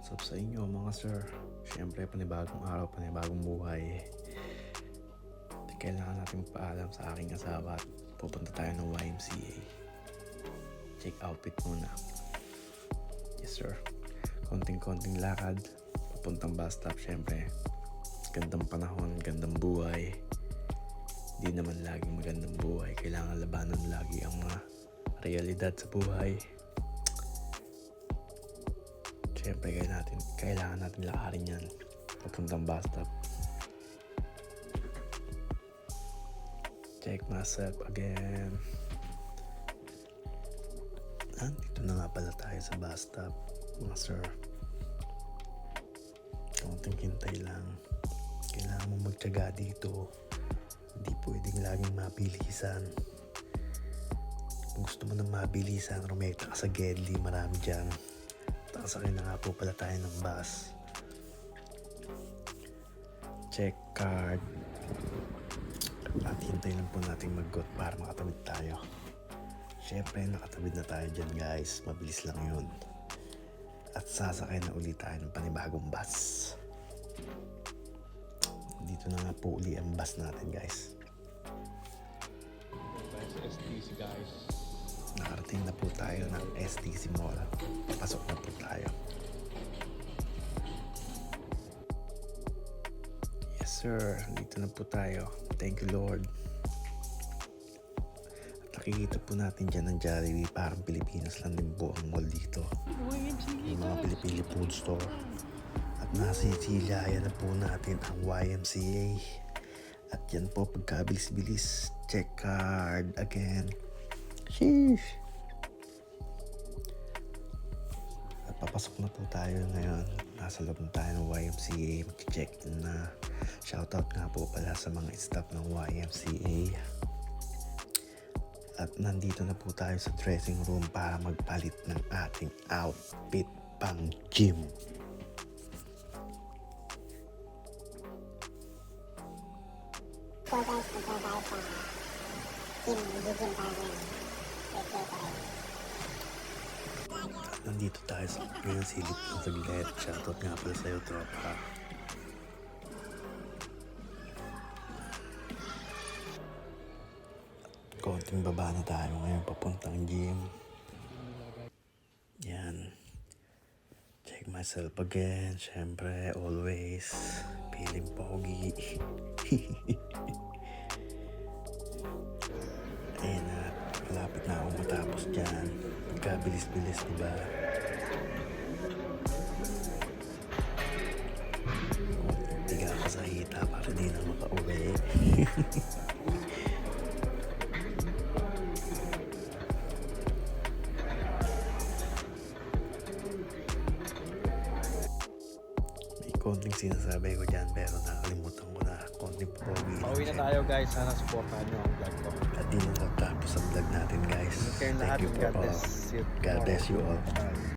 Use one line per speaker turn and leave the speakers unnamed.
What's up sa inyo mga sir? Siyempre panibagong araw, panibagong buhay. Kailangan natin magpaalam sa aking asawa at pupunta tayo ng YMCA. Check outfit muna. Yes sir. Konting-konting lakad. Papuntang bus stop siyempre. Gandang panahon, gandang buhay. Di naman laging magandang buhay. Kailangan labanan lagi ang mga realidad sa buhay. Siyempre kailangan natin lakarin yan papuntang bus stop. Check myself again. Dito na nga pala tayo sa bus stop mga sir. Konting hintay lang. Kailangan mo magtiyaga dito. Hindi pwedeng laging mabilisan. Kung gusto mo ng mabilisan, rumekta ka sa Gedli, marami dyan. Sakay na nga po pala tayo ng bus. Check card. At hintay lang po natin mag-got para makatawid tayo. Siyempre nakatawid na tayo dyan guys. Mabilis lang yun. At sasakay na ulit tayo ng panibagong bus. Dito na nga po uli ang bus natin guys.
SDC guys.
Nakarating na po tayo ng SDC Mall. Pasok na po tayo. Yes sir, dito na po tayo. Thank you Lord. At nakikita po natin dyan ng Jollibee. Parang Pilipinas lang din po ang mall dito. Yung mga Pilipili food store. At nasisilayan na po natin ang YMCA. At yan po pagkabilis-bilis. Check card again. Sheesh. At papasok na po tayo ngayon. Nasa loob na tayo ng YMCA. Mag-check in na. Shoutout nga po pala sa mga staff ng YMCA. At nandito na po tayo sa dressing room para magpalit ng ating outfit pang gym.
So guys, punta tayo sa gym, gym tayo ngayon. Let's go tayo.
Nandito tayo sa ngayon silip ng saglit. Shoutout nga pala sa'yo tropa. Konting baba na tayo ngayon papuntang gym. Yan. Check myself again. Siyempre, always. Feeling pogi. Ayan na. Malapit na akong matapos dyan. Pagkabilis-bilis, diba? Tiga ka sa hita para di na makauwi. Konting sinasabi ko dyan pero nakalimutan ko na. Konting pogi.
Pauwi na tayo guys. Sana supportahan nyo ang vlog ko.
At di na natapos ang vlog natin guys.
Thank you lahat.
for
God
all.
bless you.
God bless you all.